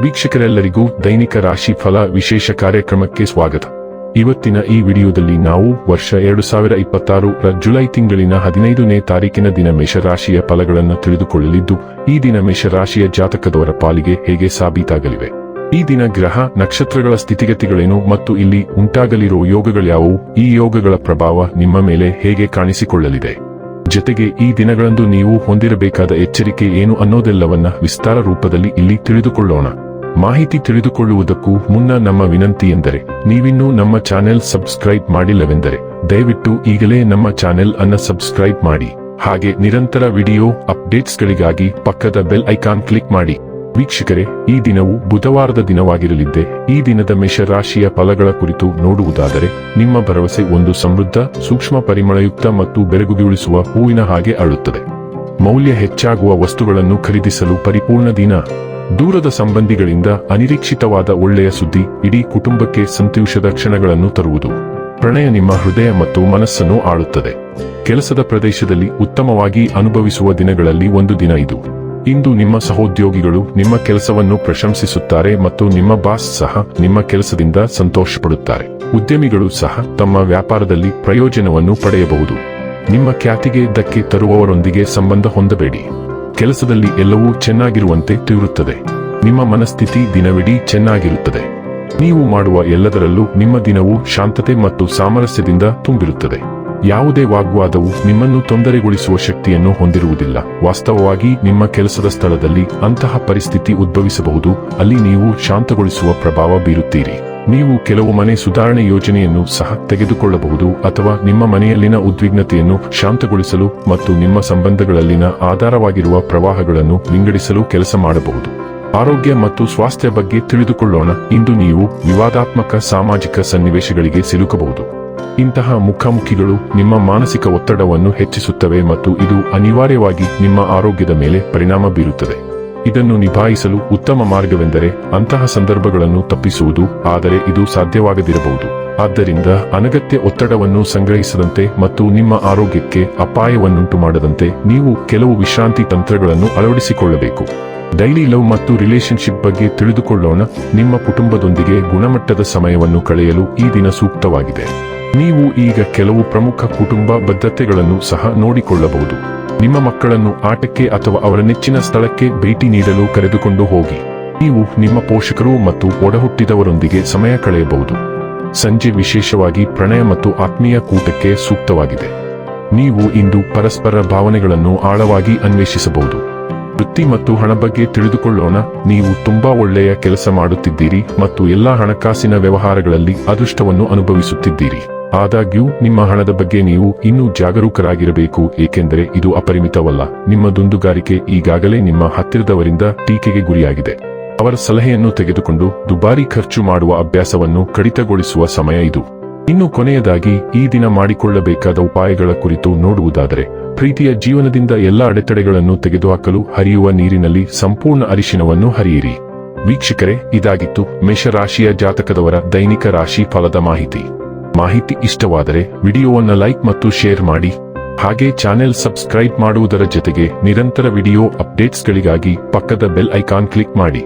ವೀಕ್ಷಕರೆಲ್ಲರಿಗೂ ದೈನಿಕ ರಾಶಿ ಫಲ ವಿಶೇಷ ಕಾರ್ಯಕ್ರಮಕ್ಕೆ ಸ್ವಾಗತ. ಇವತ್ತಿನ ಈ ವಿಡಿಯೋದಲ್ಲಿ ನಾವು ವರ್ಷ 2026 ರ ಜುಲೈ ತಿಂಗಳಿನ 15ನೇ ತಾರೀಕಿನ ದಿನ ಮೇಷರಾಶಿಯ ಫಲಗಳನ್ನು ತಿಳಿದುಕೊಳ್ಳಲಿದ್ದು, ಈ ದಿನ ಮೇಷರಾಶಿಯ ಜಾತಕದವರ ಪಾಲಿಗೆ ಹೇಗೆ ಸಾಬೀತಾಗಲಿವೆ, ಈ ದಿನ ಗ್ರಹ ನಕ್ಷತ್ರಗಳ ಸ್ಥಿತಿಗತಿಗಳೇನು ಮತ್ತು ಇಲ್ಲಿ ಉಂಟಾಗಲಿರುವ ಯೋಗಗಳ್ಯಾವುವು, ಈ ಯೋಗಗಳ ಪ್ರಭಾವ ನಿಮ್ಮ ಮೇಲೆ ಹೇಗೆ ಕಾಣಿಸಿಕೊಳ್ಳಲಿದೆ, ಜೊತೆಗೆ ಈ ದಿನಗಳಂದು ನೀವು ಹೊಂದಿರಬೇಕಾದ ಎಚ್ಚರಿಕೆ ಏನು ಅನ್ನೋದೆಲ್ಲವನ್ನ ವಿಸ್ತಾರ ರೂಪದಲ್ಲಿ ಇಲ್ಲಿ ತಿಳಿದುಕೊಳ್ಳೋಣ. ಮಾಹಿತಿ ತಿಳಿದುಕೊಳ್ಳುವುದಕ್ಕೂ ಮುನ್ನ ನಮ್ಮ ವಿನಂತಿ ಎಂದರೆ, ನೀವಿನ್ನೂ ನಮ್ಮ ಚಾನೆಲ್ ಸಬ್ಸ್ಕ್ರೈಬ್ ಮಾಡಿಲ್ಲವೆಂದರೆ ದಯವಿಟ್ಟು ಈಗಲೇ ನಮ್ಮ ಚಾನೆಲ್ ಅನ್ನು ಸಬ್ಸ್ಕ್ರೈಬ್ ಮಾಡಿ. ಹಾಗೆ ನಿರಂತರ ವಿಡಿಯೋ ಅಪ್ಡೇಟ್ಸ್ಗಳಿಗಾಗಿ ಪಕ್ಕದ ಬೆಲ್ ಐಕಾನ್ ಕ್ಲಿಕ್ ಮಾಡಿ. ವೀಕ್ಷಕರೇ, ಈ ದಿನವು ಬುಧವಾರದ ದಿನವಾಗಿರಲಿದ್ದೆ. ಈ ದಿನದ ಮೇಷರಾಶಿಯ ಫಲಗಳ ಕುರಿತು ನೋಡುವುದಾದರೆ, ನಿಮ್ಮ ಭರವಸೆ ಒಂದು ಸಮೃದ್ಧ, ಸೂಕ್ಷ್ಮ, ಪರಿಮಳಯುಕ್ತ ಮತ್ತು ಬೆರಗುಗೊಳಿಸುವ ಹೂವಿನ ಹಾಗೆ ಅರಳುತ್ತದೆ. ಮೌಲ್ಯ ಹೆಚ್ಚಾಗುವ ವಸ್ತುಗಳನ್ನು ಖರೀದಿಸಲು ಪರಿಪೂರ್ಣ ದಿನ. ದೂರದ ಸಂಬಂಧಿಗಳಿಂದ ಅನಿರೀಕ್ಷಿತವಾದ ಒಳ್ಳೆಯ ಸುದ್ದಿ ಇಡೀ ಕುಟುಂಬಕ್ಕೆ ಸಂತೋಷದ ಕ್ಷಣಗಳನ್ನು ತರುವುದು. ಪ್ರಣಯ ನಿಮ್ಮ ಹೃದಯ ಮತ್ತು ಮನಸ್ಸನ್ನು ಆಳುತ್ತದೆ. ಕೆಲಸದ ಪ್ರದೇಶದಲ್ಲಿ ಉತ್ತಮವಾಗಿ ಅನುಭವಿಸುವ ದಿನಗಳಲ್ಲಿ ಒಂದು ದಿನ ಇದು. ಇಂದು ನಿಮ್ಮ ಸಹೋದ್ಯೋಗಿಗಳು ನಿಮ್ಮ ಕೆಲಸವನ್ನು ಪ್ರಶಂಸಿಸುತ್ತಾರೆ ಮತ್ತು ನಿಮ್ಮ ಬಾಸ್ ಸಹ ನಿಮ್ಮ ಕೆಲಸದಿಂದ ಸಂತೋಷಪಡುತ್ತಾರೆ. ಉದ್ಯಮಿಗಳು ಸಹ ತಮ್ಮ ವ್ಯಾಪಾರದಲ್ಲಿ ಪ್ರಯೋಜನವನ್ನು ಪಡೆಯಬಹುದು. ನಿಮ್ಮ ಖ್ಯಾತಿಗೆ ಧಕ್ಕೆ ತರುವವರೊಂದಿಗೆ ಸಂಬಂಧ ಹೊಂದಬೇಡಿ. ಕೆಲಸದಲ್ಲಿ ಎಲ್ಲವೂ ಚೆನ್ನಾಗಿರುವಂತೆ ತೋರುತ್ತದೆ. ನಿಮ್ಮ ಮನಸ್ಥಿತಿ ದಿನವಿಡೀ ಚೆನ್ನಾಗಿರುತ್ತದೆ. ನೀವು ಮಾಡುವ ಎಲ್ಲದರಲ್ಲೂ ನಿಮ್ಮ ದಿನವು ಶಾಂತತೆ ಮತ್ತು ಸಾಮರಸ್ಯದಿಂದ ತುಂಬಿರುತ್ತದೆ. ಯಾವುದೇ ವಾಗ್ವಾದವು ನಿಮ್ಮನ್ನು ತೊಂದರೆಗೊಳಿಸುವ ಶಕ್ತಿಯನ್ನು ಹೊಂದಿರುವುದಿಲ್ಲ. ವಾಸ್ತವವಾಗಿ ನಿಮ್ಮ ಕೆಲಸದ ಸ್ಥಳದಲ್ಲಿ ಅಂತಹ ಪರಿಸ್ಥಿತಿ ಉದ್ಭವಿಸಬಹುದು, ಅಲ್ಲಿ ನೀವು ಶಾಂತಗೊಳಿಸುವ ಪ್ರಭಾವ ಬೀರುತ್ತೀರಿ. ನೀವು ಕೆಲವು ಮನೆ ಸುಧಾರಣೆ ಯೋಜನೆಯನ್ನು ಸಹ ತೆಗೆದುಕೊಳ್ಳಬಹುದು ಅಥವಾ ನಿಮ್ಮ ಮನೆಯಲ್ಲಿನ ಉದ್ವಿಗ್ನತೆಯನ್ನು ಶಾಂತಗೊಳಿಸಲು ಮತ್ತು ನಿಮ್ಮ ಸಂಬಂಧಗಳಲ್ಲಿನ ಆಧಾರವಾಗಿರುವ ಪ್ರವಾಹಗಳನ್ನು ವಿಂಗಡಿಸಲು ಕೆಲಸ ಮಾಡಬಹುದು. ಆರೋಗ್ಯ ಮತ್ತು ಸ್ವಾಸ್ಥ್ಯ ಬಗ್ಗೆ ತಿಳಿದುಕೊಳ್ಳೋಣ. ಇಂದು ನೀವು ವಿವಾದಾತ್ಮಕ ಸಾಮಾಜಿಕ ಸನ್ನಿವೇಶಗಳಿಗೆ ಸಿಲುಕಬಹುದು. ಇಂತಹ ಮುಖಾಮುಖಿಗಳು ನಿಮ್ಮ ಮಾನಸಿಕ ಒತ್ತಡವನ್ನು ಹೆಚ್ಚಿಸುತ್ತವೆ ಮತ್ತು ಇದು ಅನಿವಾರ್ಯವಾಗಿ ನಿಮ್ಮ ಆರೋಗ್ಯದ ಮೇಲೆ ಪರಿಣಾಮ ಬೀರುತ್ತದೆ. ಇದನ್ನು ನಿಭಾಯಿಸಲು ಉತ್ತಮ ಮಾರ್ಗವೆಂದರೆ ಅಂತಹ ಸಂದರ್ಭಗಳನ್ನು ತಪ್ಪಿಸುವುದು, ಆದರೆ ಇದು ಸಾಧ್ಯವಾಗದಿರಬಹುದು. ಆದ್ದರಿಂದ ಅನಗತ್ಯ ಒತ್ತಡವನ್ನು ಸಂಗ್ರಹಿಸದಂತೆ ಮತ್ತು ನಿಮ್ಮ ಆರೋಗ್ಯಕ್ಕೆ ಅಪಾಯವನ್ನುಂಟು ಮಾಡದಂತೆ ನೀವು ಕೆಲವು ವಿಶ್ರಾಂತಿ ತಂತ್ರಗಳನ್ನು ಅಳವಡಿಸಿಕೊಳ್ಳಬೇಕು. ಡೈಲಿ ಲವ್ ಮತ್ತು ರಿಲೇಶನ್ಶಿಪ್ ಬಗ್ಗೆ ತಿಳಿದುಕೊಳ್ಳೋಣ. ನಿಮ್ಮ ಕುಟುಂಬದೊಂದಿಗೆ ಗುಣಮಟ್ಟದ ಸಮಯವನ್ನು ಕಳೆಯಲು ಈ ದಿನ ಸೂಕ್ತವಾಗಿದೆ. ನೀವು ಈಗ ಕೆಲವು ಪ್ರಮುಖ ಕುಟುಂಬ ಬದ್ಧತೆಗಳನ್ನು ಸಹ ನೋಡಿಕೊಳ್ಳಬಹುದು. ನಿಮ್ಮ ಮಕ್ಕಳನ್ನು ಆಟಕ್ಕೆ ಅಥವಾ ಅವರ ನೆಚ್ಚಿನ ಸ್ಥಳಕ್ಕೆ ಭೇಟಿ ನೀಡಲು ಕರೆದುಕೊಂಡು ಹೋಗಿ. ನೀವು ನಿಮ್ಮ ಪೋಷಕರು ಮತ್ತು ಒಡಹುಟ್ಟಿದವರೊಂದಿಗೆ ಸಮಯ ಕಳೆಯಬಹುದು. ಸಂಜೆ ವಿಶೇಷವಾಗಿ ಪ್ರಣಯ ಮತ್ತು ಆತ್ಮೀಯ ಕೂಟಕ್ಕೆ ಸೂಕ್ತವಾಗಿದೆ. ನೀವು ಇಂದು ಪರಸ್ಪರ ಭಾವನೆಗಳನ್ನು ಆಳವಾಗಿ ಅನ್ವೇಷಿಸಬಹುದು. ವೃತ್ತಿ ಮತ್ತು ಹಣ ಬಗ್ಗೆ ತಿಳಿದುಕೊಳ್ಳೋಣ. ನೀವು ತುಂಬಾ ಒಳ್ಳೆಯ ಕೆಲಸ ಮಾಡುತ್ತಿದ್ದೀರಿ ಮತ್ತು ಎಲ್ಲಾ ಹಣಕಾಸಿನ ವ್ಯವಹಾರಗಳಲ್ಲಿ ಅದೃಷ್ಟವನ್ನು ಅನುಭವಿಸುತ್ತಿದ್ದೀರಿ. ಆದಾಗ್ಯೂ ನಿಮ್ಮ ಹಣದ ಬಗ್ಗೆ ನೀವು ಇನ್ನೂ ಜಾಗರೂಕರಾಗಿರಬೇಕು, ಏಕೆಂದರೆ ಇದು ಅಪರಿಮಿತವಲ್ಲ. ನಿಮ್ಮ ದುಂದುಗಾರಿಕೆ ಈಗಾಗಲೇ ನಿಮ್ಮ ಹತ್ತಿರದವರಿಂದ ಟೀಕೆಗೆ ಗುರಿಯಾಗಿದೆ. ಅವರ ಸಲಹೆಯನ್ನು ತೆಗೆದುಕೊಂಡು ದುಬಾರಿ ಖರ್ಚು ಮಾಡುವ ಅಭ್ಯಾಸವನ್ನು ಕಡಿತಗೊಳಿಸುವ ಸಮಯ ಇದು. ಇನ್ನು ಕೊನೆಯದಾಗಿ ಈ ದಿನ ಮಾಡಿಕೊಳ್ಳಬೇಕಾದ ಉಪಾಯಗಳ ಕುರಿತು ನೋಡುವುದಾದರೆ, ಪ್ರೀತಿಯ ಜೀವನದಿಂದ ಎಲ್ಲ ಅಡೆತಡೆಗಳನ್ನು ತೆಗೆದುಹಾಕಲು ಹರಿಯುವ ನೀರಿನಲ್ಲಿ ಸಂಪೂರ್ಣ ಅರಿಶಿನವನ್ನು ಹರಿಯಿರಿ. ವೀಕ್ಷಕರೇ, ಇದಾಗಿತ್ತು ಮೇಷರಾಶಿಯ ಜಾತಕದವರ ದೈನಿಕ ರಾಶಿ ಫಲದ ಮಾಹಿತಿ ಇಷ್ಟವಾದರೆ ವಿಡಿಯೋವನ್ನು ಲೈಕ್ ಮತ್ತು ಶೇರ್ ಮಾಡಿ. ಹಾಗೆ ಚಾನೆಲ್ ಸಬ್ಸ್ಕ್ರೈಬ್ ಮಾಡುವುದರ ಜೊತೆಗೆ ನಿರಂತರ ವಿಡಿಯೋ ಅಪ್ಡೇಟ್ಸ್ಗಳಿಗಾಗಿ ಪಕ್ಕದ ಬೆಲ್ ಐಕಾನ್ ಕ್ಲಿಕ್ ಮಾಡಿ.